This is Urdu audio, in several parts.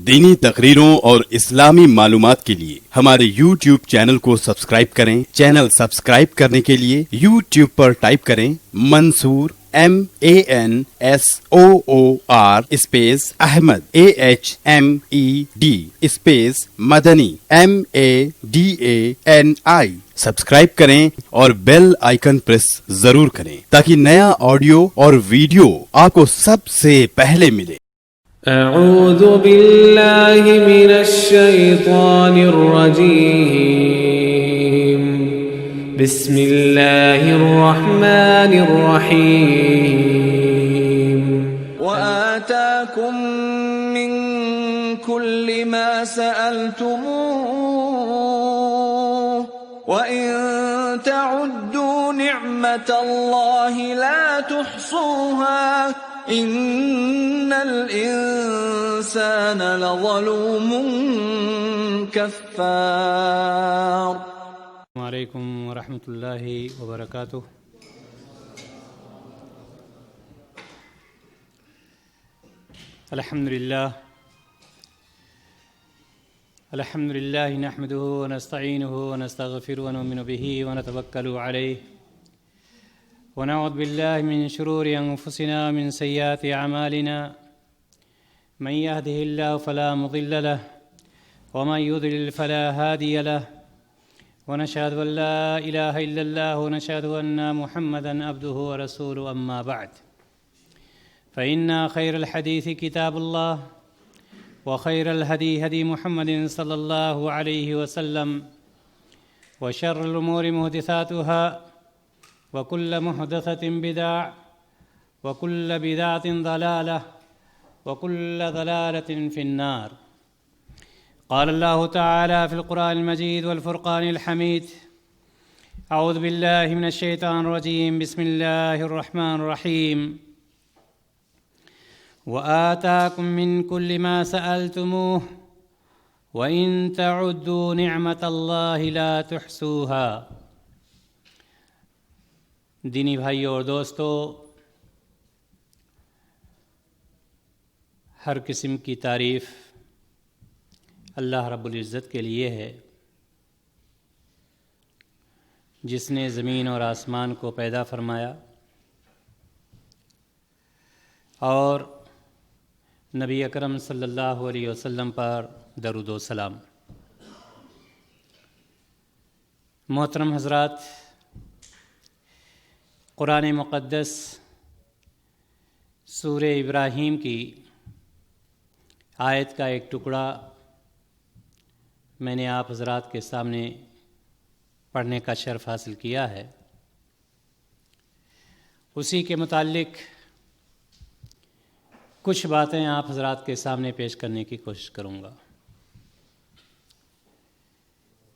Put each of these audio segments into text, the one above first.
دینی تقریروں اور اسلامی معلومات کے لیے ہمارے YouTube چینل کو سبسکرائب کریں۔ چینل سبسکرائب کرنے کے لیے YouTube پر ٹائپ کریں Mansoor MANSOOR space Ahmed AHMED space Madani MADANI subscribe کریں اور بیل آئیکن پریس ضرور کریں تاکہ نیا آڈیو اور ویڈیو آپ کو سب سے پہلے ملے۔ اعوذ باللہ من الشیطان الرجیم بسم اللہ الرحمن الرحیم وآتاکم من كل ما سألتموه وإن تعدوا نعمة الله لا تحصوها إن الإنسان لظلوم كفار۔ السلام علیکم ورحمۃ اللہ وبرکاتہ۔ الحمد للہ نحمده ونستعینه ونستغفره ونؤمن به ونتوکل علیہ ونعوذ باللہ من شرور انفسنا ومن سیئات اعمالنا من يهده الله فلا مضل له ومن يضلل فلا هادي له ونشهد ان لا اله الا الله ونشهد ان محمدا عبده ورسوله اما بعد فإن خير الحديث كتاب الله وخير الهدي هدي محمد صلى الله عليه وسلم وشر الأمور محدثاتها وكل محدثة بدعة وكل بدعة ضلالة وكل ضلالة في النار۔ قال الله تعالى في القرآن المجيد والفرقان الحميد أعوذ بالله من الشيطان الرجيم بسم الله الرحمن الرحيم وآتاكم من كل ما سألتموه وإن تعدوا نعمة الله لا تحصوها۔ دینی بھائیوں اور دوستو، ہر قسم کی تعریف اللہ رب العزت کے لیے ہے، جس نے زمین اور آسمان کو پیدا فرمایا اور نبی اکرم صلی اللہ علیہ وسلم پر درود و سلام۔ محترم حضرات، قرآن مقدس سورہ ابراہیم کی آیت کا ایک ٹکڑا میں نے آپ حضرات کے سامنے پڑھنے کا شرف حاصل کیا ہے۔ اسی کے متعلق کچھ باتیں آپ حضرات کے سامنے پیش کرنے کی کوشش کروں گا۔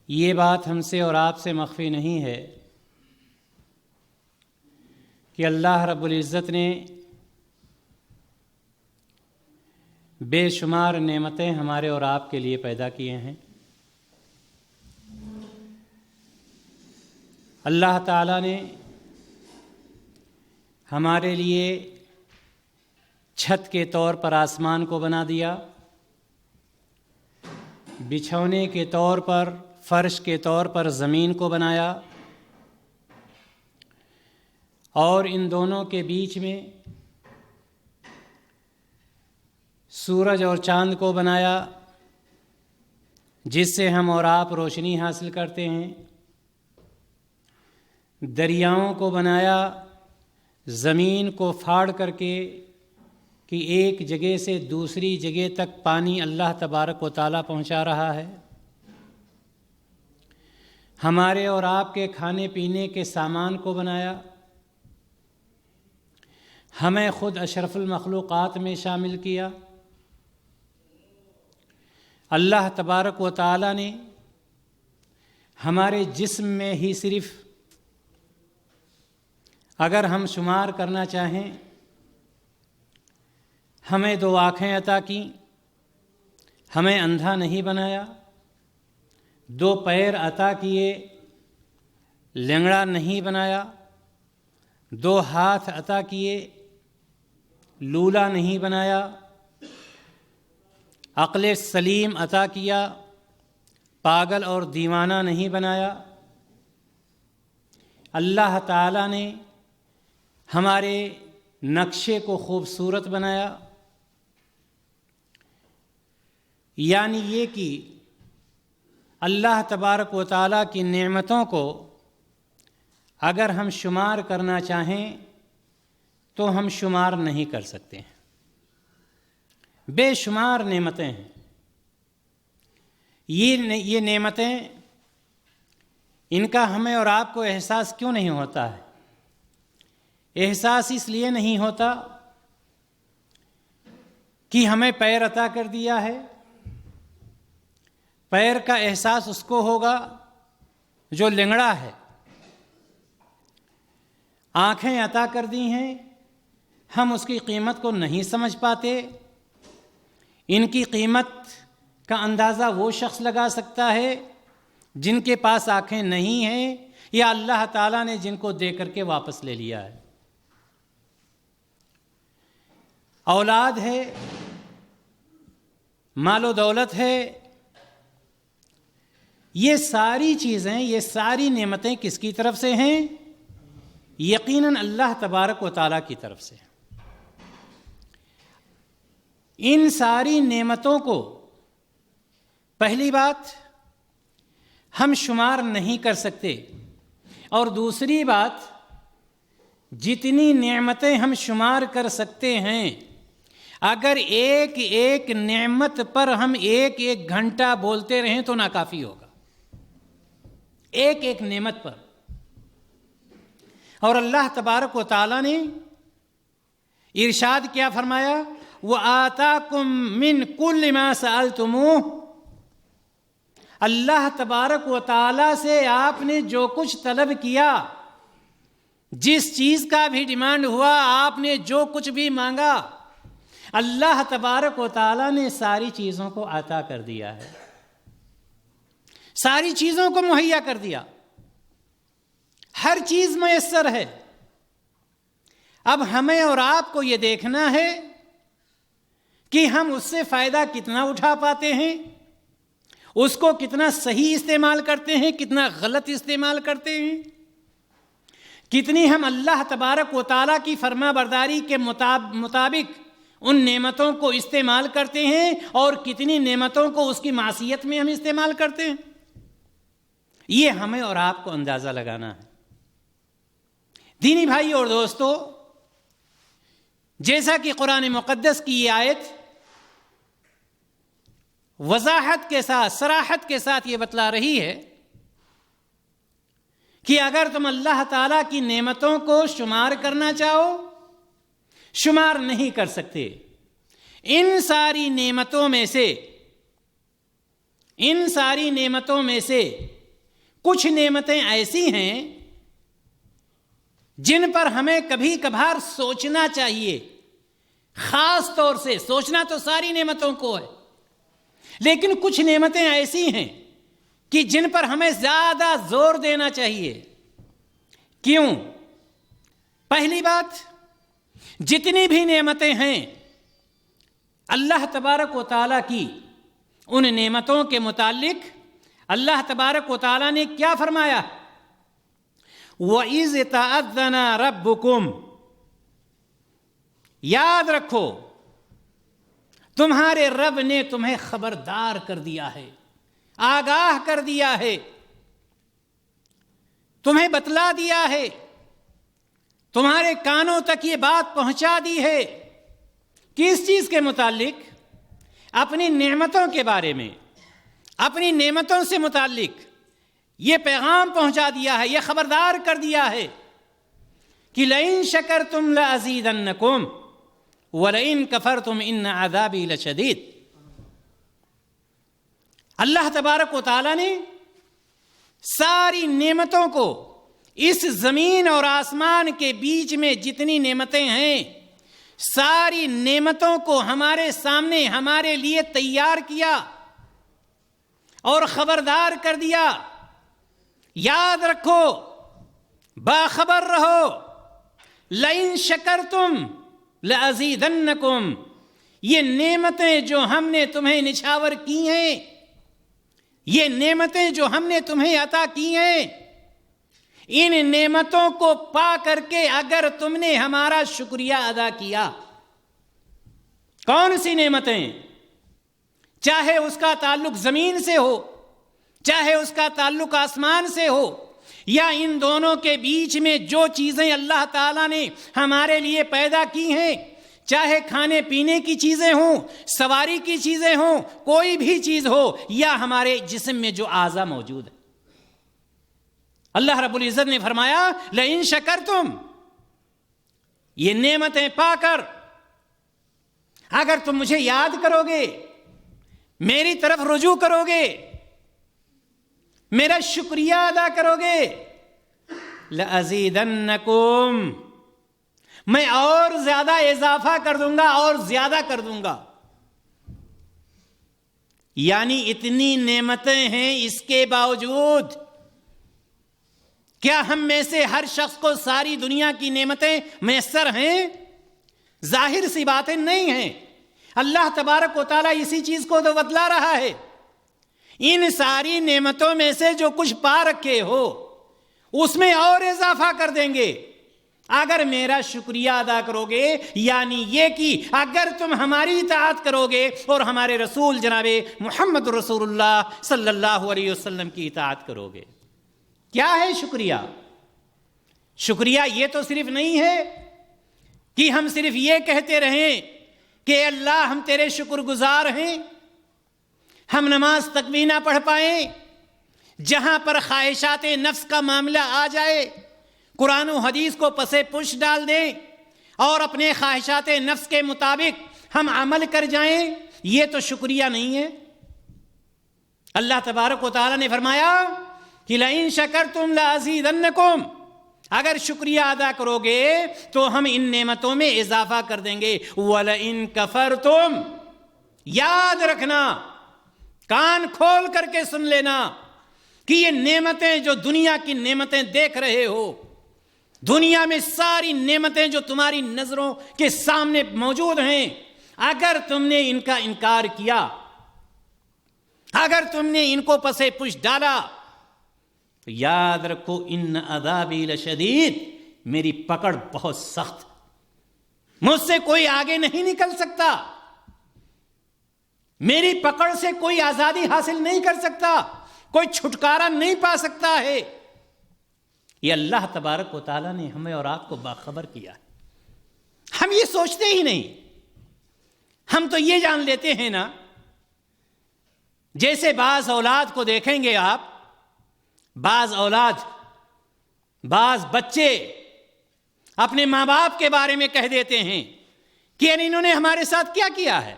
یہ بات ہم سے اور آپ سے مخفی نہیں ہے کہ اللہ رب العزت نے بے شمار نعمتیں ہمارے اور آپ کے لیے پیدا کیے ہیں۔ اللہ تعالیٰ نے ہمارے لیے چھت کے طور پر آسمان کو بنا دیا، بچھونے کے طور پر، فرش کے طور پر زمین کو بنایا، اور ان دونوں کے بیچ میں سورج اور چاند کو بنایا، جس سے ہم اور آپ روشنی حاصل کرتے ہیں۔ دریاؤں کو بنایا، زمین کو پھاڑ کر کے کہ ایک جگہ سے دوسری جگہ تک پانی اللہ تبارک و تعالیٰ پہنچا رہا ہے۔ ہمارے اور آپ کے کھانے پینے کے سامان کو بنایا، ہمیں خود اشرف المخلوقات میں شامل کیا۔ اللہ تبارک و تعالیٰ نے ہمارے جسم میں ہی صرف اگر ہم شمار کرنا چاہیں ہمیں 2 آنکھیں عطا کی، ہمیں اندھا نہیں بنایا، 2 پیر عطا کیے، لنگڑا نہیں بنایا، 2 ہاتھ عطا کیے، لولا نہیں بنایا، عقل سلیم عطا کیا، پاگل اور دیوانہ نہیں بنایا۔ اللہ تعالیٰ نے ہمارے نقشے کو خوبصورت بنایا، یعنی یہ کہ اللہ تبارک و تعالیٰ کی نعمتوں کو اگر ہم شمار کرنا چاہیں تو ہم شمار نہیں کر سکتے ہیں۔ بے شمار نعمتیں ہیں۔ یہ نعمتیں، ان کا ہمیں اور آپ کو احساس کیوں نہیں ہوتا ہے؟ احساس اس لیے نہیں ہوتا کہ ہمیں پیر عطا کر دیا ہے۔ پیر کا احساس اس کو ہوگا جو لنگڑا ہے۔ آنکھیں عطا کر دی ہیں، ہم اس کی قیمت کو نہیں سمجھ پاتے۔ ان کی قیمت کا اندازہ وہ شخص لگا سکتا ہے جن کے پاس آنکھیں نہیں ہیں یا اللہ تعالیٰ نے جن کو دے کر کے واپس لے لیا ہے۔ اولاد ہے، مال و دولت ہے، یہ ساری چیزیں، یہ ساری نعمتیں کس کی طرف سے ہیں؟ یقیناً اللہ تبارک و تعالیٰ کی طرف سے۔ ان ساری نعمتوں کو پہلی بات ہم شمار نہیں کر سکتے، اور دوسری بات جتنی نعمتیں ہم شمار کر سکتے ہیں، اگر ایک ایک نعمت پر ہم ایک ایک گھنٹہ بولتے رہیں تو ناکافی ہوگا، ایک ایک نعمت پر۔ اور اللہ تبارک و تعالیٰ نے ارشاد کیا فرمایا؟ وَآتَاكُم مِّن كُلِّ مَا سَأَلْتُمُوهُ۔ اللہ تبارک و تعالیٰ سے آپ نے جو کچھ طلب کیا، جس چیز کا بھی ڈیمانڈ ہوا، آپ نے جو کچھ بھی مانگا، اللہ تبارک و تعالیٰ نے ساری چیزوں کو عطا کر دیا ہے، ساری چیزوں کو مہیا کر دیا، ہر چیز میسر ہے۔ اب ہمیں اور آپ کو یہ دیکھنا ہے کہ ہم اس سے فائدہ کتنا اٹھا پاتے ہیں، اس کو کتنا صحیح استعمال کرتے ہیں، کتنا غلط استعمال کرتے ہیں، کتنی ہم اللہ تبارک و تعالیٰ کی فرما برداری کے مطابق ان نعمتوں کو استعمال کرتے ہیں، اور کتنی نعمتوں کو اس کی معصیت میں ہم استعمال کرتے ہیں۔ یہ ہمیں اور آپ کو اندازہ لگانا ہے۔ دینی بھائی اور دوستو، جیسا کہ قرآن مقدس کی یہ آیت وضاحت کے ساتھ، صراحت کے ساتھ یہ بتلا رہی ہے کہ اگر تم اللہ تعالیٰ کی نعمتوں کو شمار کرنا چاہو، شمار نہیں کر سکتے۔ ان ساری نعمتوں میں سے کچھ نعمتیں ایسی ہیں جن پر ہمیں کبھی کبھار سوچنا چاہیے، خاص طور سے سوچنا تو ساری نعمتوں کو ہے، لیکن کچھ نعمتیں ایسی ہیں کہ جن پر ہمیں زیادہ زور دینا چاہیے۔ کیوں؟ پہلی بات، جتنی بھی نعمتیں ہیں اللہ تبارک و تعالیٰ کی، ان نعمتوں کے متعلق اللہ تبارک و تعالیٰ نے کیا فرمایا؟ وَإِذْ تَأَذَّنَ رَبُّكُمْ۔ یاد رکھو، تمہارے رب نے تمہیں خبردار کر دیا ہے، آگاہ کر دیا ہے، تمہیں بتلا دیا ہے، تمہارے کانوں تک یہ بات پہنچا دی ہے۔ کس چیز کے متعلق؟ اپنی نعمتوں کے بارے میں، اپنی نعمتوں سے متعلق یہ پیغام پہنچا دیا ہے، یہ خبردار کر دیا ہے کہ لَإِن شَكَرْتُمْ لَأَزِيدَنَّكُمْ وَلَئِن كَفَرْتُمْ إِنَّ عَذَابِي لَشَدِيدٌ۔ اللہ تبارک و تعالیٰ نے ساری نعمتوں کو، اس زمین اور آسمان کے بیچ میں جتنی نعمتیں ہیں، ساری نعمتوں کو ہمارے سامنے ہمارے لیے تیار کیا اور خبردار کر دیا۔ یاد رکھو، باخبر رہو، لَإِن شَكَرْتُمْ لَأَزِيدَنَّكُمْ، یہ نعمتیں جو ہم نے تمہیں نچھاور کی ہیں، یہ نعمتیں جو ہم نے تمہیں عطا کی ہیں، ان نعمتوں کو پا کر کے اگر تم نے ہمارا شکریہ ادا کیا، کون سی نعمتیں؟ چاہے اس کا تعلق زمین سے ہو، چاہے اس کا تعلق آسمان سے ہو، یا ان دونوں کے بیچ میں جو چیزیں اللہ تعالیٰ نے ہمارے لیے پیدا کی ہیں، چاہے کھانے پینے کی چیزیں ہوں، سواری کی چیزیں ہوں، کوئی بھی چیز ہو، یا ہمارے جسم میں جو اعضاء موجود ہیں، اللہ رب العزت نے فرمایا لئن شکرتم، یہ نعمتیں پا کر اگر تم مجھے یاد کرو گے، میری طرف رجوع کرو گے، میرا شکریہ ادا کرو گے، لَأَزِيدَنَّكُمْ، میں اور زیادہ اضافہ کر دوں گا، اور زیادہ کر دوں گا۔ یعنی اتنی نعمتیں ہیں، اس کے باوجود کیا ہم میں سے ہر شخص کو ساری دنیا کی نعمتیں میسر ہیں؟ ظاہر سی باتیں نہیں ہیں۔ اللہ تبارک و تعالیٰ اسی چیز کو تو بتلا رہا ہے، ان ساری نعمتوں میں سے جو کچھ پا رکھے ہو اس میں اور اضافہ کر دیں گے اگر میرا شکریہ ادا کرو گے، یعنی یہ کہ اگر تم ہماری اطاعت کرو گے اور ہمارے رسول جناب محمد رسول اللہ صلی اللہ علیہ وسلم کی اطاعت کرو گے۔ کیا ہے شکریہ؟ شکریہ یہ تو صرف نہیں ہے کہ ہم صرف یہ کہتے رہیں کہ اللہ ہم تیرے شکر گزار ہیں، ہم نماز تک بھی نہ پڑھ پائیں، جہاں پر خواہشات نفس کا معاملہ آ جائے قرآن و حدیث کو پسے پش ڈال دیں اور اپنے خواہشات نفس کے مطابق ہم عمل کر جائیں، یہ تو شکریہ نہیں ہے۔ اللہ تبارک و تعالیٰ نے فرمایا کہ لئن شکرتم لازیدنکم، اگر شکریہ ادا کرو گے تو ہم ان نعمتوں میں اضافہ کر دیں گے، وَلَئِن كَفَرْتُمْ، یاد رکھنا، کان کھول کر کے سن لینا کہ یہ نعمتیں جو دنیا کی نعمتیں دیکھ رہے ہو، دنیا میں ساری نعمتیں جو تمہاری نظروں کے سامنے موجود ہیں، اگر تم نے ان کا انکار کیا، اگر تم نے ان کو پسے پش ڈالا، تو یاد رکھو ان عذابی لشدید، میری پکڑ بہت سخت، مجھ سے کوئی آگے نہیں نکل سکتا، میری پکڑ سے کوئی آزادی حاصل نہیں کر سکتا، کوئی چھٹکارا نہیں پا سکتا ہے۔ یہ اللہ تبارک و تعالیٰ نے ہمیں اور آپ کو باخبر کیا ہے، ہم یہ سوچتے ہی نہیں، ہم تو یہ جان لیتے ہیں نا، جیسے بعض اولاد کو دیکھیں گے آپ، بعض اولاد، بعض بچے اپنے ماں باپ کے بارے میں کہہ دیتے ہیں کہ انہوں نے ہمارے ساتھ کیا کیا ہے۔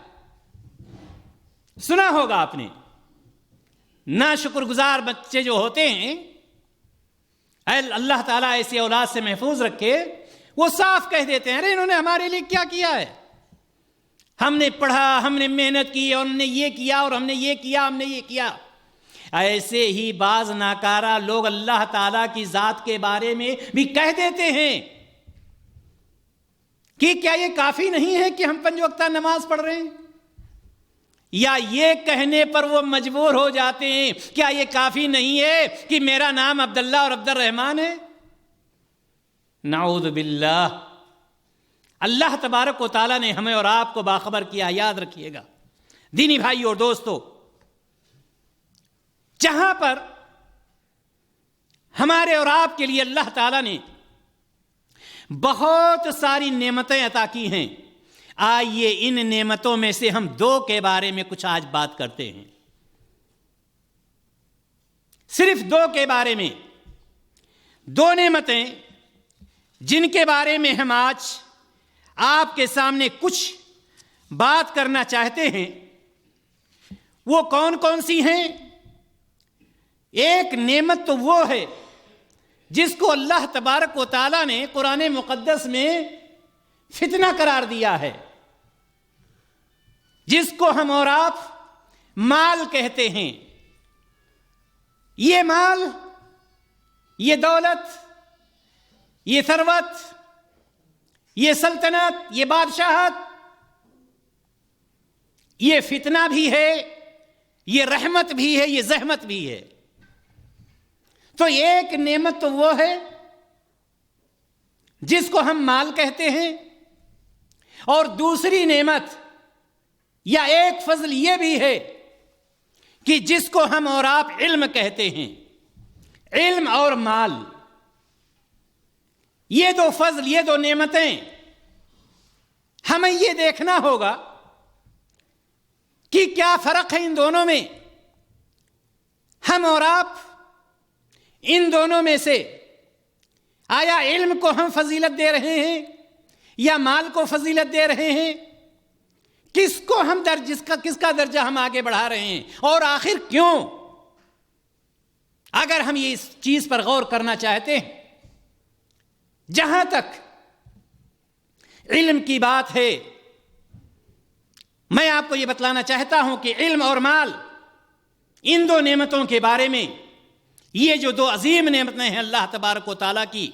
سنا ہوگا آپ نے، نا شکر گزار بچے جو ہوتے ہیں، اللہ تعالیٰ ایسی اولاد سے محفوظ رکھے، وہ صاف کہہ دیتے ہیں ارے انہوں نے ہمارے لیے کیا کیا ہے، ہم نے پڑھا، ہم نے محنت کی، اور ہم نے یہ کیا، اور ہم نے یہ کیا، ہم نے یہ کیا۔ ایسے ہی بعض ناکارہ لوگ اللہ تعالیٰ کی ذات کے بارے میں بھی کہہ دیتے ہیں کہ کیا یہ کافی نہیں ہے کہ ہم 5 وقتہ نماز پڑھ رہے ہیں؟ یا یہ کہنے پر وہ مجبور ہو جاتے ہیں کیا یہ کافی نہیں ہے کہ میرا نام عبداللہ اور عبد الرحمن ہے؟ نعوذ باللہ۔ اللہ تبارک و تعالیٰ نے ہمیں اور آپ کو باخبر کیا، یاد رکھیے گا دینی بھائی اور دوستو، جہاں پر ہمارے اور آپ کے لیے اللہ تعالیٰ نے بہت ساری نعمتیں عطا کی ہیں، آئیے ان نعمتوں میں سے ہم 2 کے بارے میں کچھ آج بات کرتے ہیں، صرف 2 کے بارے میں، 2 نعمتیں جن کے بارے میں ہم آج آپ کے سامنے کچھ بات کرنا چاہتے ہیں۔ وہ کون کون سی ہیں؟ ایک نعمت تو وہ ہے جس کو اللہ تبارک و تعالیٰ نے قرآن مقدس میں فتنہ قرار دیا ہے، جس کو ہم اور آپ مال کہتے ہیں۔ یہ مال، یہ دولت، یہ ثروت، یہ سلطنت، یہ بادشاہت، یہ فتنہ بھی ہے، یہ رحمت بھی ہے، یہ زحمت بھی ہے۔ تو ایک نعمت تو وہ ہے جس کو ہم مال کہتے ہیں، اور دوسری نعمت یا ایک فضل یہ بھی ہے کہ جس کو ہم اور آپ علم کہتے ہیں۔ علم اور مال، یہ دو فضل، یہ دو نعمتیں، ہمیں یہ دیکھنا ہوگا کہ کیا فرق ہے ان دونوں میں۔ ہم اور آپ ان دونوں میں سے آیا علم کو ہم فضیلت دے رہے ہیں یا مال کو فضیلت دے رہے ہیں؟ کس کو ہم کس کا درجہ ہم آگے بڑھا رہے ہیں، اور آخر کیوں؟ اگر ہم یہ اس چیز پر غور کرنا چاہتے ہیں، جہاں تک علم کی بات ہے، میں آپ کو یہ بتلانا چاہتا ہوں کہ علم اور مال، ان دو نعمتوں کے بارے میں، یہ جو دو عظیم نعمتیں ہیں اللہ تبارک و تعالیٰ کی،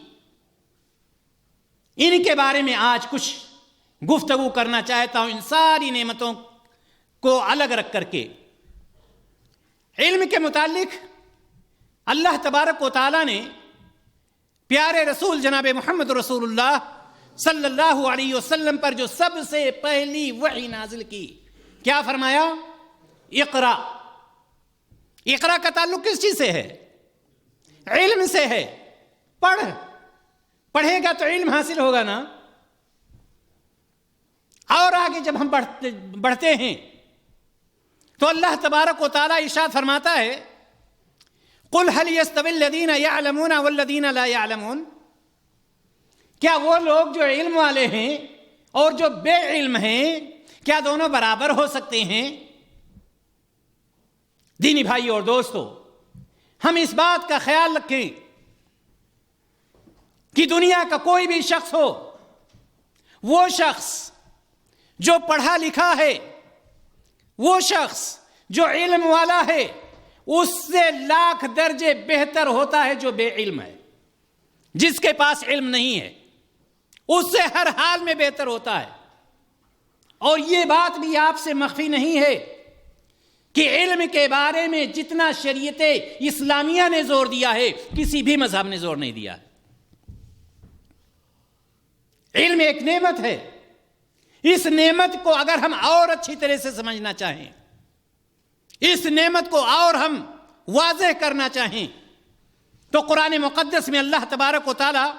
ان کے بارے میں آج کچھ گفتگو کرنا چاہتا ہوں، ان ساری نعمتوں کو الگ رکھ کر کے۔ علم کے متعلق اللہ تبارک و تعالیٰ نے پیارے رسول جناب محمد رسول اللہ صلی اللہ علیہ وسلم پر جو سب سے پہلی وحی نازل کی، کیا فرمایا؟ اقرا۔ اقرا کا تعلق کس چیز سے ہے؟ علم سے ہے۔ پڑھے گا تو علم حاصل ہوگا نا۔ اور آگے جب ہم بڑھتے ہیں تو اللہ تبارک و تعالیٰ ارشاد فرماتا ہے، قل هل يستوي الذين يعلمون والذين لا يعلمون، کیا وہ لوگ جو علم والے ہیں اور جو بے علم ہیں، کیا دونوں برابر ہو سکتے ہیں؟ دینی بھائی اور دوستو، ہم اس بات کا خیال رکھیں کہ دنیا کا کوئی بھی شخص ہو، وہ شخص جو پڑھا لکھا ہے، وہ شخص جو علم والا ہے، اس سے لاکھ درجے بہتر ہوتا ہے جو بے علم ہے۔ جس کے پاس علم نہیں ہے اس سے ہر حال میں بہتر ہوتا ہے۔ اور یہ بات بھی آپ سے مخفی نہیں ہے کہ علم کے بارے میں جتنا شریعت اسلامیہ نے زور دیا ہے، کسی بھی مذہب نے زور نہیں دیا ہے۔ علم ایک نعمت ہے۔ اس نعمت کو اگر ہم اور اچھی طرح سے سمجھنا چاہیں، اس نعمت کو اور ہم واضح کرنا چاہیں، تو قرآن مقدس میں اللہ تبارک و تعالیٰ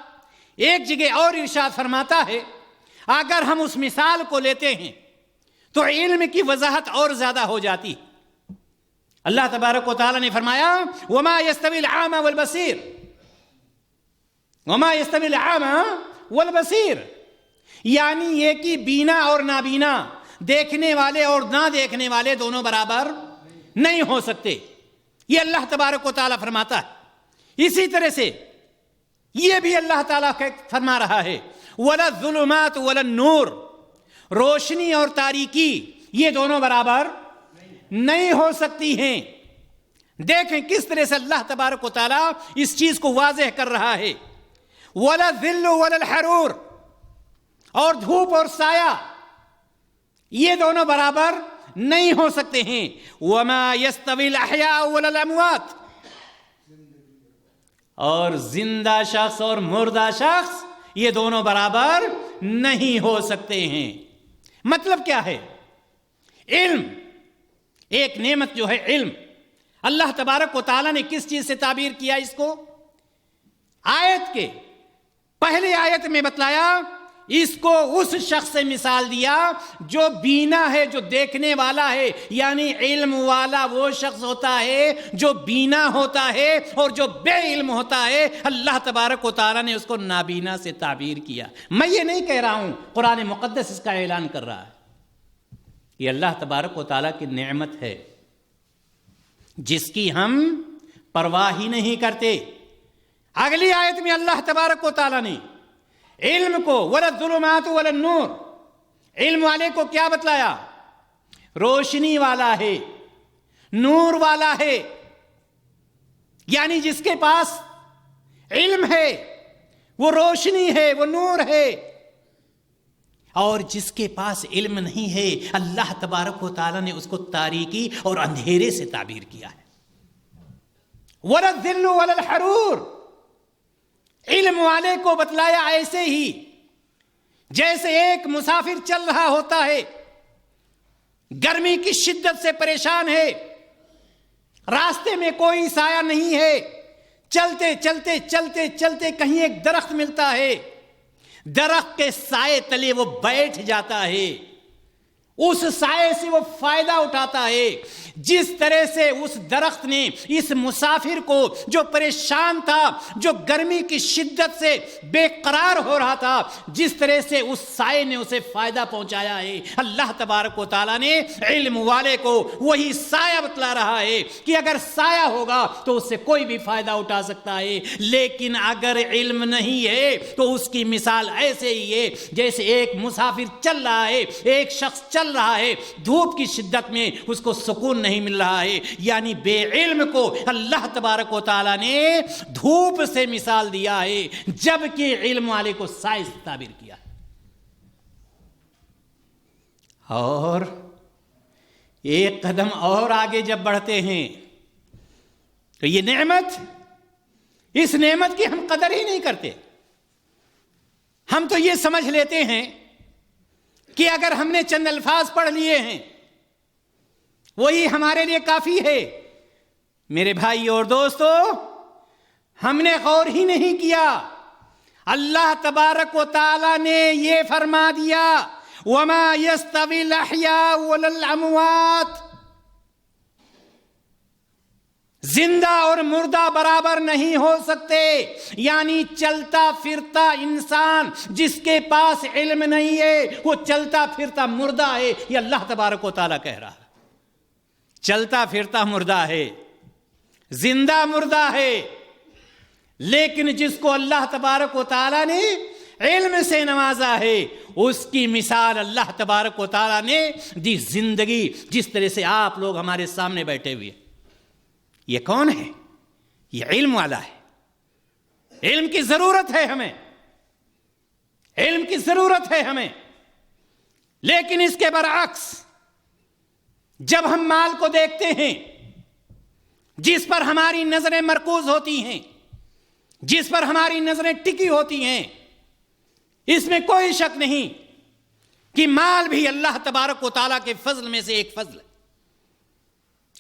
ایک جگہ اور ارشاد فرماتا ہے، اگر ہم اس مثال کو لیتے ہیں تو علم کی وضاحت اور زیادہ ہو جاتی۔ اللہ تبارک و تعالیٰ نے فرمایا، وَمَا يَسْتَوِي الْأَعْمَى وَالْبَصِيرُ، وَمَا يَسْتَوِي الْأَعْمَى وَالْبَصِيرُ، یعنی یہ کہ بینا اور نابینا، دیکھنے والے اور نہ دیکھنے والے دونوں برابر نہیں ہو سکتے۔ یہ اللہ تبارک و تعالیٰ فرماتا ہے۔ اسی طرح سے یہ بھی اللہ تعالیٰ فرما رہا ہے، وَلَا الظُّلُمَاتُ وَلَا النُّورُ، روشنی اور تاریکی یہ دونوں برابر نہیں ہو سکتی ہیں۔ دیکھیں کس طرح سے اللہ تبارک و تعالیٰ اس چیز کو واضح کر رہا ہے۔ وَلَا الظِّلُّ وَلَا الْحَرُورُ، اور دھوپ اور سایہ یہ دونوں برابر نہیں ہو سکتے ہیں۔ وَمَا يَسْتَوِي الْأَحْيَاءُ وَلَا الْأَمْوَاتُ، اور زندہ شخص اور مردہ شخص یہ دونوں برابر نہیں ہو سکتے ہیں۔ مطلب کیا ہے؟ علم ایک نعمت جو ہے، علم اللہ تبارک و تعالیٰ نے کس چیز سے تعبیر کیا اس کو؟ آیت کے پہلے آیت میں بتلایا، اس کو اس شخص سے مثال دیا جو بینا ہے، جو دیکھنے والا ہے، یعنی علم والا وہ شخص ہوتا ہے جو بینا ہوتا ہے، اور جو بے علم ہوتا ہے اللہ تبارک و تعالیٰ نے اس کو نابینا سے تعبیر کیا۔ میں یہ نہیں کہہ رہا ہوں، قرآن مقدس اس کا اعلان کر رہا ہے۔ یہ اللہ تبارک و تعالیٰ کی نعمت ہے جس کی ہم پرواہ ہی نہیں کرتے۔ اگلی آیت میں اللہ تبارک و تعالیٰ نے علم کو وَلَا الظُّلُمَاتُ وَلَا النُّورُ، علم والے کو کیا بتلایا؟ روشنی والا ہے، نور والا ہے، یعنی جس کے پاس علم ہے وہ روشنی ہے، وہ نور ہے۔ اور جس کے پاس علم نہیں ہے اللہ تبارک و تعالیٰ نے اس کو تاریکی اور اندھیرے سے تعبیر کیا ہے. وَلَا الظِّلُّ وَلَا الْحَرُورُ، علم والے کو بتلایا ایسے ہی جیسے ایک مسافر چل رہا ہوتا ہے، گرمی کی شدت سے پریشان ہے، راستے میں کوئی سایہ نہیں ہے، چلتے چلتے چلتے چلتے کہیں ایک درخت ملتا ہے، درخت کے سائے تلے وہ بیٹھ جاتا ہے، اس سائے سے وہ فائدہ اٹھاتا ہے. جس طرح سے اس درخت نے اس مسافر کو جو پریشان تھا، جو گرمی کی شدت سے بے قرار ہو رہا تھا، جس طرح سے اس سائے نے اسے فائدہ پہنچایا ہے، اللہ تبارک و تعالیٰ نے علم والے کو وہی سایہ بتلا رہا ہے کہ اگر سایہ ہوگا تو اس سے کوئی بھی فائدہ اٹھا سکتا ہے، لیکن اگر علم نہیں ہے تو اس کی مثال ایسے ہی ہے جیسے ایک مسافر چل رہا ہے، ایک شخص چل رہا ہے، دھوپ کی شدت میں اس کو سکون نہیں مل رہا ہے. یعنی بے علم کو اللہ تبارک و تعالیٰ نے دھوپ سے مثال دیا ہے، جبکہ علم والے کو سائے سے تعبیر کیا. اور ایک قدم اور آگے جب بڑھتے ہیں تو یہ نعمت، اس نعمت کی ہم قدر ہی نہیں کرتے. ہم تو یہ سمجھ لیتے ہیں کہ اگر ہم نے چند الفاظ پڑھ لیے ہیں وہی ہمارے لیے کافی ہے. میرے بھائی اور دوستو، ہم نے غور ہی نہیں کیا. اللہ تبارک و تعالی نے یہ فرما دیا وَمَا يَسْتَوِي الْأَحْيَاءُ وَلَا الْأَمْوَاتُ، زندہ اور مردہ برابر نہیں ہو سکتے. یعنی چلتا پھرتا انسان جس کے پاس علم نہیں ہے وہ چلتا پھرتا مردہ ہے، یہ اللہ تبارک و تعالیٰ کہہ رہا ہے. چلتا پھرتا مردہ ہے، زندہ مردہ ہے، لیکن جس کو اللہ تبارک و تعالیٰ نے علم سے نوازا ہے اس کی مثال اللہ تبارک و تعالیٰ نے دی. زندگی جس طرح سے آپ لوگ ہمارے سامنے بیٹھے ہوئے، یہ کون ہے؟ یہ علم والا ہے. علم کی ضرورت ہے ہمیں، علم کی ضرورت ہے ہمیں. لیکن اس کے برعکس جب ہم مال کو دیکھتے ہیں جس پر ہماری نظریں مرکوز ہوتی ہیں، جس پر ہماری نظریں ٹکی ہوتی ہیں، اس میں کوئی شک نہیں کہ مال بھی اللہ تبارک و تعالیٰ کے فضل میں سے ایک فضل ہے.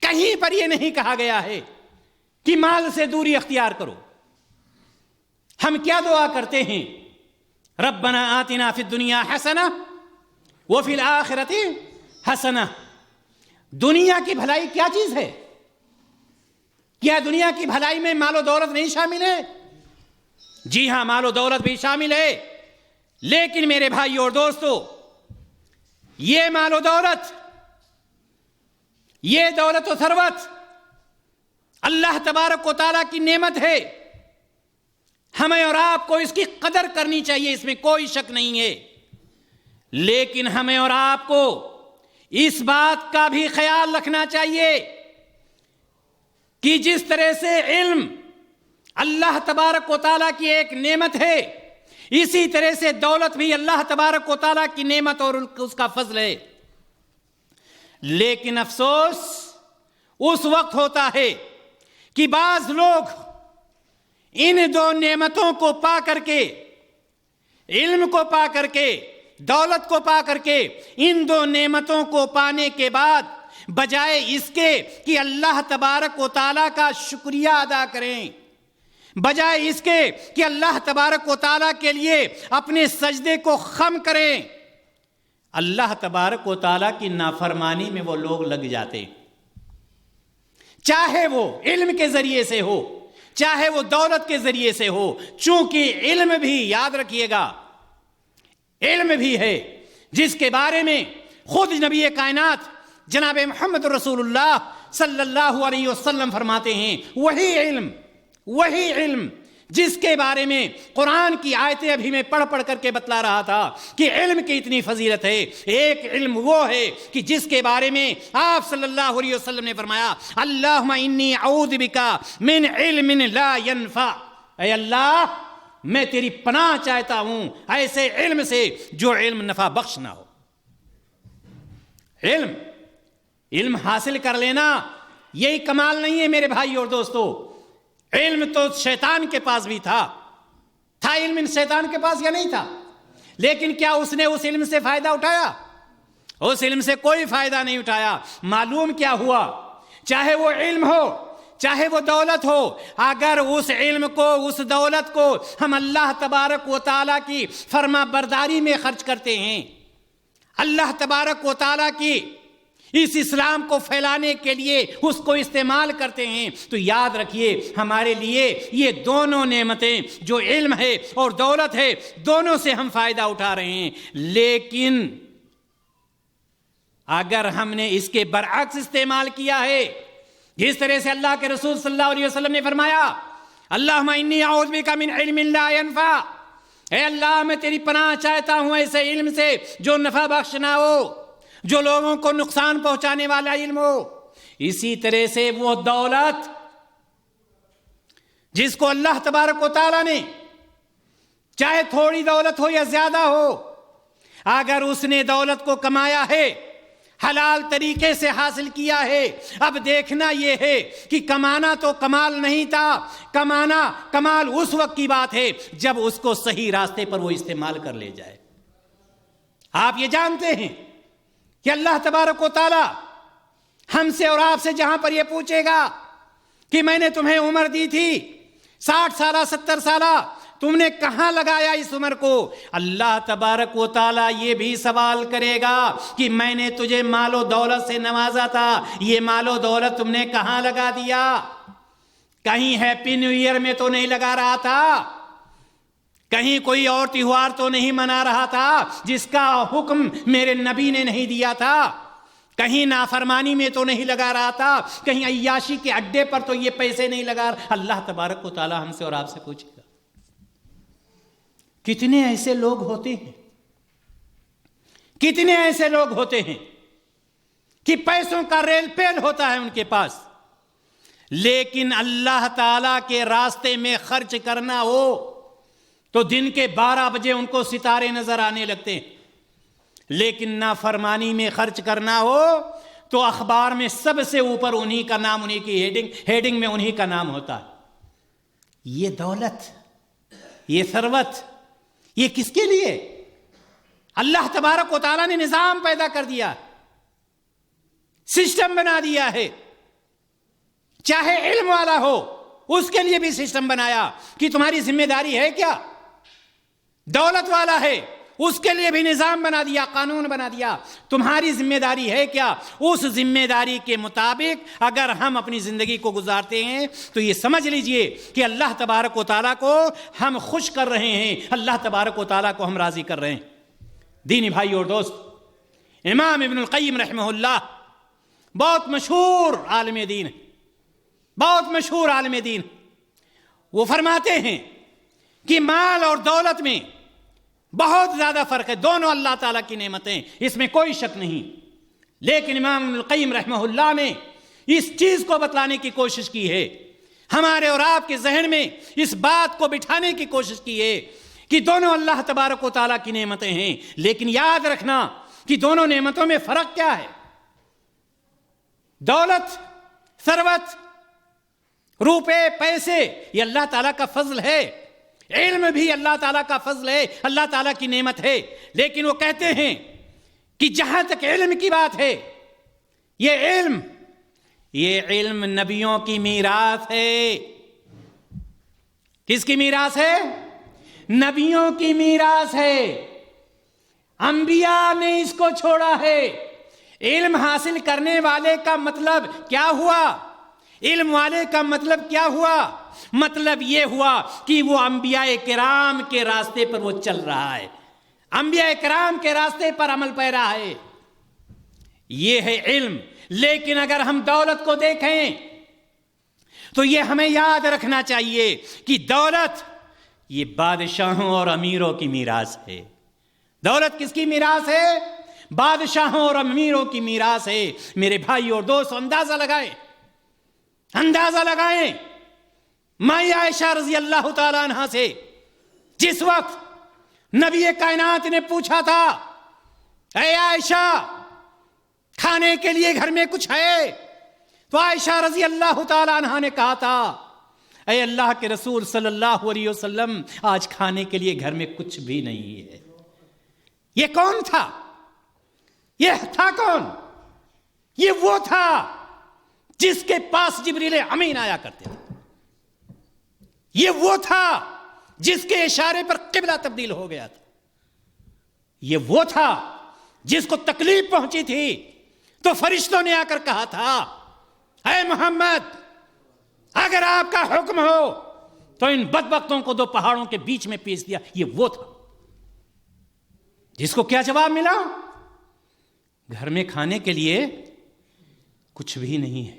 کہیں پر یہ نہیں کہا گیا ہے کہ مال سے دوری اختیار کرو. ہم کیا دعا کرتے ہیں؟ ربنا آتنا فی الدنیا حسنہ وفی الآخرۃ حسنہ. دنیا کی بھلائی کیا چیز ہے؟ کیا دنیا کی بھلائی میں مال و دولت نہیں شامل ہے؟ جی ہاں، مال و دولت بھی شامل ہے. لیکن میرے بھائی اور دوستو، یہ مال و دولت، یہ دولت و ثروت اللہ تبارک و تعالیٰ کی نعمت ہے. ہمیں اور آپ کو اس کی قدر کرنی چاہیے، اس میں کوئی شک نہیں ہے. لیکن ہمیں اور آپ کو اس بات کا بھی خیال رکھنا چاہیے کہ جس طرح سے علم اللہ تبارک و تعالیٰ کی ایک نعمت ہے، اسی طرح سے دولت بھی اللہ تبارک و تعالیٰ کی نعمت اور اس کا فضل ہے. لیکن افسوس اس وقت ہوتا ہے کہ بعض لوگ ان دو نعمتوں کو پا کر کے، علم کو پا کر کے، دولت کو پا کر کے، ان دو نعمتوں کو پانے کے بعد بجائے اس کے کہ اللہ تبارک و تعالیٰ کا شکریہ ادا کریں، بجائے اس کے کہ اللہ تبارک و تعالیٰ کے لیے اپنے سجدے کو خم کریں، اللہ تبارک و تعالیٰ کی نافرمانی میں وہ لوگ لگ جاتے. چاہے وہ علم کے ذریعے سے ہو، چاہے وہ دولت کے ذریعے سے ہو. چونکہ علم بھی، یاد رکھیے گا، علم بھی ہے جس کے بارے میں خود نبی کائنات جناب محمد رسول اللہ صلی اللہ علیہ وسلم فرماتے ہیں، وہی علم جس کے بارے میں قرآن کی آیتیں ابھی میں پڑھ کر کے بتلا رہا تھا کہ علم کی اتنی فضیلت ہے. ایک علم وہ ہے کہ جس کے بارے میں آپ صلی اللہ علیہ وسلم نے فرمایا اللہم انی اعوذ بک من علم لا ینفع. اے اللہ، میں تیری پناہ چاہتا ہوں ایسے علم سے جو علم نفع بخش نہ ہو۔ علم حاصل کر لینا یہی کمال نہیں ہے میرے بھائی اور دوستو۔ علم تو شیطان کے پاس بھی تھا علم شیطان کے پاس یا نہیں تھا؟ لیکن کیا اس نے اس علم سے فائدہ اٹھایا؟ اس علم سے کوئی فائدہ نہیں اٹھایا۔ معلوم کیا ہوا؟ چاہے وہ علم ہو چاہے وہ دولت ہو، اگر اس علم کو اس دولت کو ہم اللہ تبارک و تعالیٰ کی فرما برداری میں خرچ کرتے ہیں، اللہ تبارک و تعالیٰ کی اس اسلام کو پھیلانے کے لیے اس کو استعمال کرتے ہیں، تو یاد رکھیے ہمارے لیے یہ دونوں نعمتیں جو علم ہے اور دولت ہے، دونوں سے ہم فائدہ اٹھا رہے ہیں۔ لیکن اگر ہم نے اس کے برعکس استعمال کیا ہے، جس طرح سے اللہ کے رسول صلی اللہ علیہ وسلم نے فرمایا، اللہم انی اعوذ بک من علم لا ینفع، اے اللہ میں تیری پناہ چاہتا ہوں ایسے علم سے جو نفع بخش نہ ہو، جو لوگوں کو نقصان پہنچانے والا علم ہو۔ اسی طرح سے وہ دولت جس کو اللہ تبارک و تعالیٰ نے چاہے تھوڑی دولت ہو یا زیادہ ہو، اگر اس نے دولت کو کمایا ہے، حلال طریقے سے حاصل کیا ہے، اب دیکھنا یہ ہے کہ کمانا تو کمال نہیں تھا، کمال اس وقت کی بات ہے جب اس کو صحیح راستے پر وہ استعمال کر لے جائے۔ آپ یہ جانتے ہیں کہ اللہ تبارک و تعالی ہم سے اور آپ سے جہاں پر یہ پوچھے گا کہ میں نے تمہیں عمر دی تھی 60 سالہ 70 سالہ، تم نے کہاں لگایا اس عمر کو؟ اللہ تبارک و تعالی یہ بھی سوال کرے گا کہ میں نے تجھے مال و دولت سے نوازا تھا، یہ مال و دولت تم نے کہاں لگا دیا؟ کہیں ہیپی نیو ایئر میں تو نہیں لگا رہا تھا، کہیں کوئی اور تہوار تو نہیں منا رہا تھا جس کا حکم میرے نبی نے نہیں دیا تھا، کہیں نافرمانی میں تو نہیں لگا رہا تھا، کہیں عیاشی کے اڈے پر تو یہ پیسے نہیں لگا رہا۔ اللہ تبارک و تعالی ہم سے اور آپ سے پوچھے گا۔ کتنے ایسے لوگ ہوتے ہیں، کتنے ایسے لوگ ہوتے ہیں کہ پیسوں کا ریل پیل ہوتا ہے ان کے پاس، لیکن اللہ تعالی کے راستے میں خرچ کرنا ہو تو دن کے 12 بجے ان کو ستارے نظر آنے لگتے ہیں، لیکن نافرمانی میں خرچ کرنا ہو تو اخبار میں سب سے اوپر انہی کا نام، انہی کی ہیڈنگ میں انہی کا نام ہوتا ہے۔ یہ دولت، یہ ثروت، یہ کس کے لیے؟ اللہ تبارک و تعالیٰ نے نظام پیدا کر دیا، سسٹم بنا دیا ہے، چاہے علم والا ہو اس کے لیے بھی سسٹم بنایا کہ تمہاری ذمہ داری ہے کیا، دولت والا ہے اس کے لیے بھی نظام بنا دیا، قانون بنا دیا، تمہاری ذمہ داری ہے کیا، اس ذمہ داری کے مطابق اگر ہم اپنی زندگی کو گزارتے ہیں تو یہ سمجھ لیجئے کہ اللہ تبارک و تعالیٰ کو ہم خوش کر رہے ہیں، اللہ تبارک و تعالیٰ کو ہم راضی کر رہے ہیں۔ دینی بھائی اور دوست، امام ابن القیم رحمہ اللہ بہت مشہور عالم دین، بہت مشہور عالم دین، وہ فرماتے ہیں کہ مال اور دولت میں بہت زیادہ فرق ہے، دونوں اللہ تعالیٰ کی نعمتیں، اس میں کوئی شک نہیں، لیکن امام ابن القیم رحمہ اللہ نے اس چیز کو بتلانے کی کوشش کی ہے، ہمارے اور آپ کے ذہن میں اس بات کو بٹھانے کی کوشش کی ہے کہ دونوں اللہ تبارک و تعالیٰ کی نعمتیں ہیں، لیکن یاد رکھنا کہ دونوں نعمتوں میں فرق کیا ہے۔ دولت، ثروت، روپے، پیسے، یہ اللہ تعالیٰ کا فضل ہے، علم بھی اللہ تعالیٰ کا فضل ہے، اللہ تعالیٰ کی نعمت ہے، لیکن وہ کہتے ہیں کہ جہاں تک علم کی بات ہے، یہ علم نبیوں کی میراث ہے۔ کس کی میراث ہے؟ نبیوں کی میراث ہے، انبیاء نے اس کو چھوڑا ہے۔ علم حاصل کرنے والے کا مطلب کیا ہوا؟ علم والے کا مطلب کیا ہوا؟ مطلب یہ ہوا کہ وہ انبیاء کرام کے راستے پر وہ چل رہا ہے، انبیاء کرام کے راستے پر عمل پیرا ہے، یہ ہے علم۔ لیکن اگر ہم دولت کو دیکھیں تو یہ ہمیں یاد رکھنا چاہیے کہ دولت یہ بادشاہوں اور امیروں کی میراث ہے۔ دولت کس کی میراث ہے؟ بادشاہوں اور امیروں کی میراث ہے۔ میرے بھائی اور دوست، اندازہ لگائیں، مائی عائشہ رضی اللہ تعالیٰ عنہ سے جس وقت نبی کائنات نے پوچھا تھا اے عائشہ کھانے کے لیے گھر میں کچھ ہے، تو عائشہ رضی اللہ تعالی عنہا نے کہا تھا اے اللہ کے رسول صلی اللہ علیہ وسلم آج کھانے کے لیے گھر میں کچھ بھی نہیں ہے۔ یہ کون تھا؟ یہ تھا کون؟ یہ وہ تھا جس کے پاس جبریل امین آیا کرتے تھے، یہ وہ تھا جس کے اشارے پر قبلہ تبدیل ہو گیا تھا، یہ وہ تھا جس کو تکلیف پہنچی تھی تو فرشتوں نے آ کر کہا تھا اے محمد اگر آپ کا حکم ہو تو ان بدبختوں کو دو پہاڑوں کے بیچ میں پیس دیا۔ یہ وہ تھا جس کو کیا جواب ملا؟ گھر میں کھانے کے لیے کچھ بھی نہیں ہے۔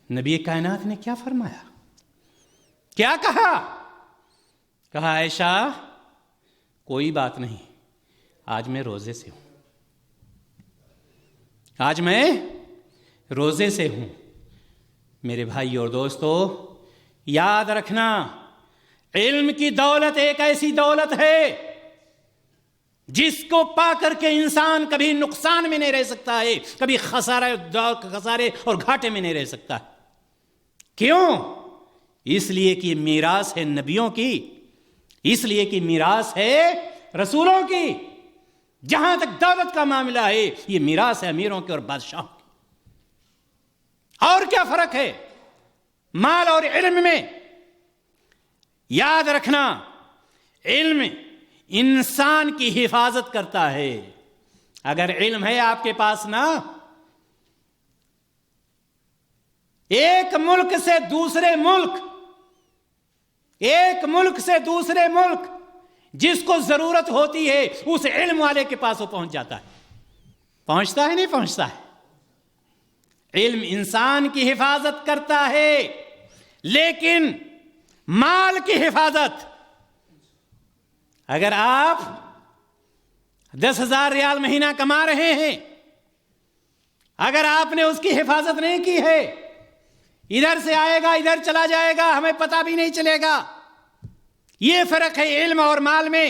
نبی کائنات نے کیا فرمایا؟ کیا کہا؟ کہا عائشہ کوئی بات نہیں، آج میں روزے سے ہوں، آج میں روزے سے ہوں۔ میرے بھائی اور دوستو یاد رکھنا، علم کی دولت ایک ایسی دولت ہے جس کو پا کر کے انسان کبھی نقصان میں نہیں رہ سکتا ہے، کبھی خسارے اور گھاٹے میں نہیں رہ سکتا۔ کیوں؟ اس لیے کہ میراث ہے نبیوں کی، اس لیے کہ میراث ہے رسولوں کی۔ جہاں تک دولت کا معاملہ ہے یہ میراث ہے امیروں کے اور بادشاہوں کی۔ اور کیا فرق ہے مال اور علم میں؟ یاد رکھنا، علم انسان کی حفاظت کرتا ہے۔ اگر علم ہے آپ کے پاس نا، ایک ملک سے دوسرے ملک، ایک ملک سے دوسرے ملک جس کو ضرورت ہوتی ہے اس علم والے کے پاس وہ پہنچ جاتا ہے۔ پہنچتا ہے نہیں پہنچتا ہے؟ علم انسان کی حفاظت کرتا ہے، لیکن مال کی حفاظت، اگر آپ 10,000 ریال مہینہ کما رہے ہیں، اگر آپ نے اس کی حفاظت نہیں کی ہے، ادھر سے آئے گا ادھر چلا جائے گا، ہمیں پتہ بھی نہیں چلے گا۔ یہ فرق ہے علم اور مال میں۔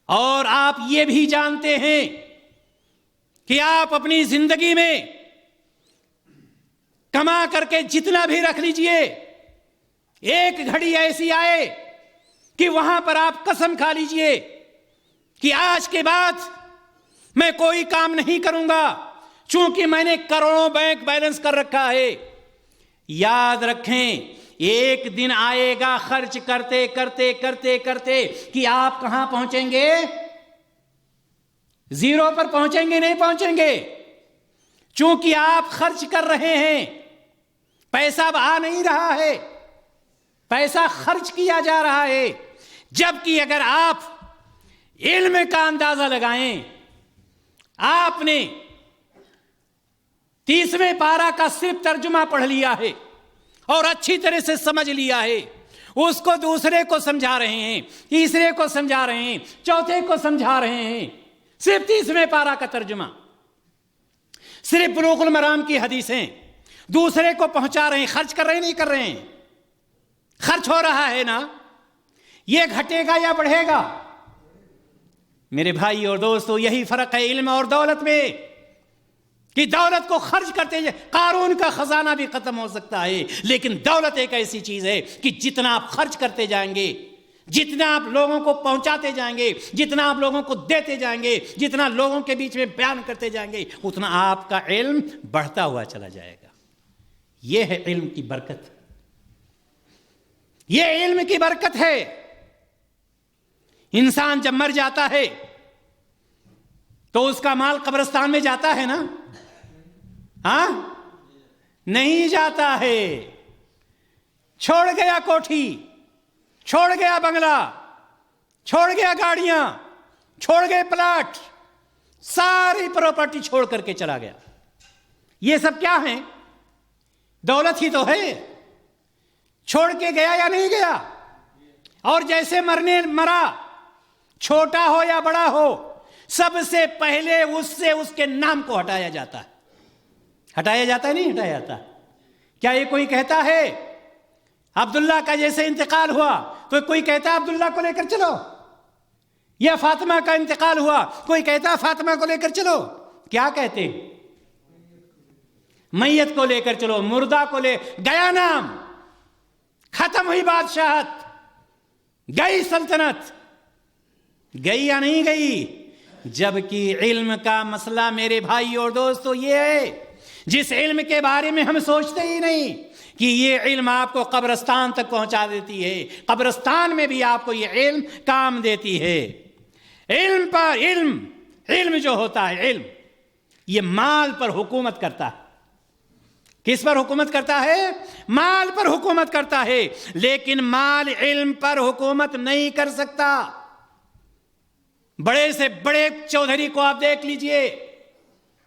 اور آپ یہ بھی جانتے ہیں کہ آپ اپنی زندگی میں کما کر کے جتنا بھی رکھ لیجئے، ایک گھڑی ایسی آئے کہ وہاں پر آپ قسم کھا لیجئے کہ آج کے بعد میں کوئی کام نہیں کروں گا چونکہ میں نے کروڑوں بینک بیلنس کر رکھا ہے۔ یاد رکھیں ایک دن آئے گا خرچ کرتے کرتے کرتے کرتے کہ آپ کہاں پہنچیں گے؟ زیرو پر پہنچیں گے؟ نہیں پہنچیں گے، چونکہ آپ خرچ کر رہے ہیں، پیسہ اب آ نہیں رہا ہے، پیسہ خرچ کیا جا رہا ہے۔ جبکہ اگر آپ علم کا اندازہ لگائیں، آپ نے 30ویں پارہ کا صرف ترجمہ پڑھ لیا ہے اور اچھی طرح سے سمجھ لیا ہے، اس کو دوسرے کو سمجھا رہے ہیں، تیسرے کو سمجھا رہے ہیں، چوتھے کو سمجھا رہے ہیں، صرف 30ویں پارہ کا ترجمہ، صرف بلوغ المرام کی حدیثیں دوسرے کو پہنچا رہے ہیں۔ خرچ کر رہے ہیں نہیں کر رہے ہیں؟ خرچ ہو رہا ہے نا؟ یہ گھٹے گا یا بڑھے گا؟ میرے بھائی اور دوستو یہی فرق ہے علم اور دولت میں، کہ دولت کو خرچ کرتے جائیں، قارون کا خزانہ بھی ختم ہو سکتا ہے، لیکن دولت ایک ایسی چیز ہے کہ جتنا آپ خرچ کرتے جائیں گے، جتنا آپ لوگوں کو پہنچاتے جائیں گے، جتنا آپ لوگوں کو دیتے جائیں گے، جتنا لوگوں کے بیچ میں بیان کرتے جائیں گے، اتنا آپ کا علم بڑھتا ہوا چلا جائے گا۔ یہ ہے علم کی برکت، یہ علم کی برکت ہے۔ انسان جب مر جاتا ہے تو اس کا مال قبرستان میں جاتا ہے نا؟ ہاں نہیں جاتا ہے۔ چھوڑ گیا کوٹھی، چھوڑ گیا بنگلہ، چھوڑ گیا گاڑیاں، چھوڑ گئے پلاٹ، ساری پراپرٹی چھوڑ کر کے چلا گیا۔ یہ سب کیا ہیں؟ دولت ہی تو ہے۔ چھوڑ کے گیا یا نہیں گیا؟ اور جیسے مرا، چھوٹا ہو یا بڑا ہو، سب سے پہلے اس سے اس کے نام کو ہٹایا جاتا ہے۔ ہٹایا جاتا ہے نہیں ہٹایا جاتا؟ کیا یہ کوئی کہتا ہے عبداللہ کا جیسے انتقال ہوا تو کوئی کہتا ہے عبداللہ کو لے کر چلو، یا فاطمہ کا انتقال ہوا کوئی کہتا ہے فاطمہ کو لے کر چلو. کیا کہتے ہیں؟ میت کو لے کر چلو، مردہ کو لے. گیا نام، ختم ہوئی بادشاہت، گئی سلطنت. گئی یا نہیں گئی؟ جبکہ علم کا مسئلہ میرے بھائی اور دوستو یہ ہے جس علم کے بارے میں ہم سوچتے ہی نہیں کہ یہ علم آپ کو قبرستان تک پہنچا دیتی ہے، قبرستان میں بھی آپ کو یہ علم کام دیتی ہے. علم پر علم جو ہوتا ہے، علم یہ مال پر حکومت کرتا ہے. کس پر حکومت کرتا ہے؟ مال پر حکومت کرتا ہے. لیکن مال علم پر حکومت نہیں کر سکتا. بڑے سے بڑے چودھری کو آپ دیکھ لیجئے،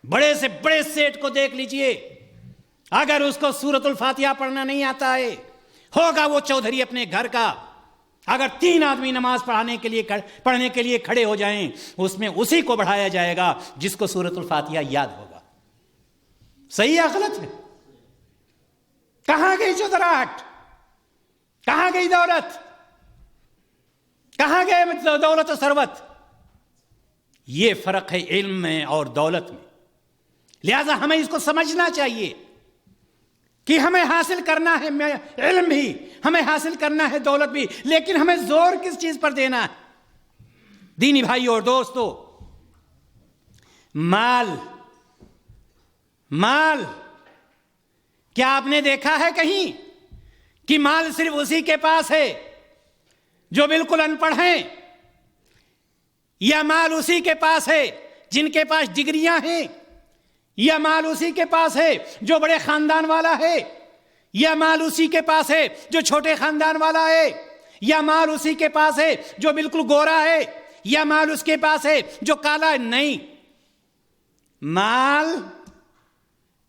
بڑے سے بڑے سیٹ کو دیکھ لیجئے، اگر اس کو سورۃ الفاتحہ پڑھنا نہیں آتا ہے، ہوگا وہ چودھری اپنے گھر کا، اگر 3 آدمی نماز پڑھنے کے لیے کھڑے ہو جائیں اس میں اسی کو بڑھایا جائے گا جس کو سورۃ الفاتحہ یاد ہوگا. صحیح یا غلط ہے؟ کہاں گئی چودراہٹ؟ کہاں گئی دولت؟ کہاں گئے دولت و ثروت؟ یہ فرق ہے علم میں اور دولت میں. لہذا ہمیں اس کو سمجھنا چاہیے کہ ہمیں حاصل کرنا ہے علم بھی، ہمیں حاصل کرنا ہے دولت بھی، لیکن ہمیں زور کس چیز پر دینا ہے؟ دینی بھائی اور دوستو، مال کیا آپ نے دیکھا ہے کہیں کہ مال صرف اسی کے پاس ہے جو بالکل ان پڑھ ہیں، یا مال اسی کے پاس ہے جن کے پاس ڈگریاں ہیں، یا مال اسی کے پاس ہے جو بڑے خاندان والا ہے، یا مال اسی کے پاس ہے جو چھوٹے خاندان والا ہے، یا مال اسی کے پاس ہے جو بالکل گورا ہے، یا مال اس کے پاس ہے جو کالا ہے؟ نہیں، مال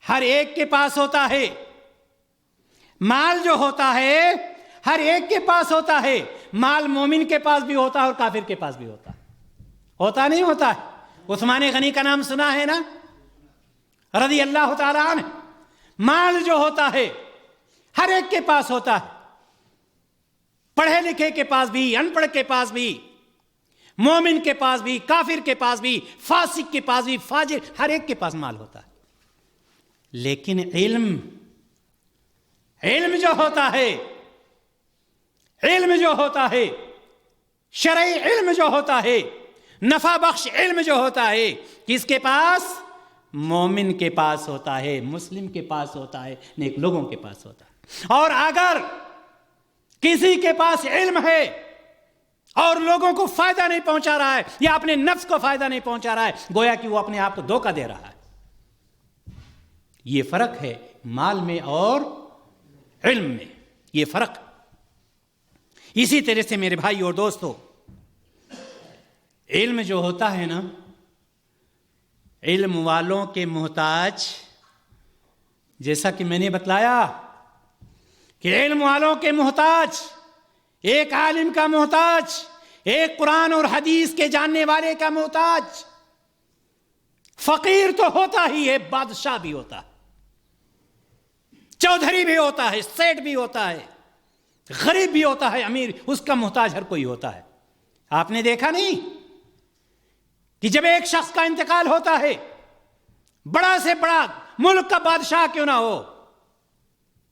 ہر ایک کے پاس ہوتا ہے. مال جو ہوتا ہے ہر ایک کے پاس ہوتا ہے. مال مومن کے پاس بھی ہوتا ہے اور کافر کے پاس بھی ہوتا ہے. ہوتا نہیں ہوتا ہے؟ عثمان غنی کا نام سنا ہے نا، رضی اللہ تعالی عنہ. مال جو ہوتا ہے ہر ایک کے پاس ہوتا ہے، پڑھے لکھے کے پاس بھی، ان پڑھ کے پاس بھی، مومن کے پاس بھی، کافر کے پاس بھی، فاسق کے پاس بھی، فاجر، ہر ایک کے پاس مال ہوتا ہے. لیکن علم جو ہوتا ہے، علم جو ہوتا ہے، شرعی علم جو ہوتا ہے، نفع بخش علم جو ہوتا ہے، کس کے پاس؟ مومن کے پاس ہوتا ہے، مسلم کے پاس ہوتا ہے، نیک لوگوں کے پاس ہوتا ہے. اور اگر کسی کے پاس علم ہے اور لوگوں کو فائدہ نہیں پہنچا رہا ہے یا اپنے نفس کو فائدہ نہیں پہنچا رہا ہے، گویا کہ وہ اپنے آپ کو دھوکہ دے رہا ہے. یہ فرق ہے مال میں اور علم میں، یہ فرق. اسی طرح سے میرے بھائی اور دوستو، علم جو ہوتا ہے نا، علم والوں کے محتاج، جیسا کہ میں نے بتلایا کہ علم والوں کے محتاج، ایک عالم کا محتاج، ایک قرآن اور حدیث کے جاننے والے کا محتاج. فقیر تو ہوتا ہی ہے، بادشاہ بھی ہوتا ہے، چودھری بھی ہوتا ہے، سیٹ بھی ہوتا ہے، غریب بھی ہوتا ہے، امیر، اس کا محتاج ہر کوئی ہوتا ہے. آپ نے دیکھا نہیں کہ جب ایک شخص کا انتقال ہوتا ہے، بڑا سے بڑا ملک کا بادشاہ کیوں نہ ہو،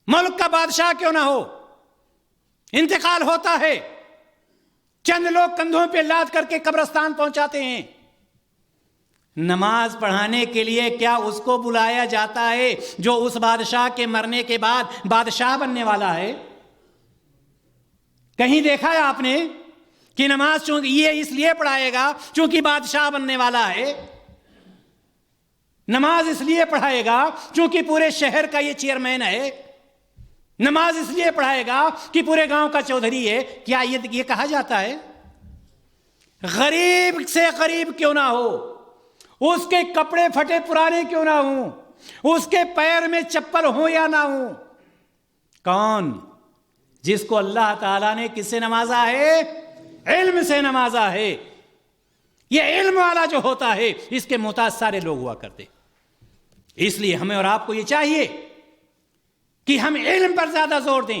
ملک کا بادشاہ کیوں نہ ہو، انتقال ہوتا ہے، چند لوگ کندھوں پہ لاد کر کے قبرستان پہنچاتے ہیں. نماز پڑھانے کے لیے کیا اس کو بلایا جاتا ہے جو اس بادشاہ کے مرنے کے بعد بادشاہ بننے والا ہے؟ کہیں دیکھا ہے آپ نے کہ نماز چونکہ یہ اس لیے پڑھائے گا چونکہ بادشاہ بننے والا ہے، نماز اس لیے پڑھائے گا چونکہ پورے شہر کا یہ چیئرمین ہے، نماز اس لیے پڑھائے گا کہ پورے گاؤں کا چودھری ہے؟ کیا یہ کہا جاتا ہے؟ غریب سے غریب کیوں نہ ہو، اس کے کپڑے پھٹے پرانے کیوں نہ ہوں، اس کے پیر میں چپل ہو یا نہ ہوں، کون؟ جس کو اللہ تعالیٰ نے کس سے نوازا ہے؟ علم سے نوازا ہے. یہ علم والا جو ہوتا ہے اس کے محتاج سارے لوگ ہوا کرتے. اس لیے ہمیں اور آپ کو یہ چاہیے کہ ہم علم پر زیادہ زور دیں،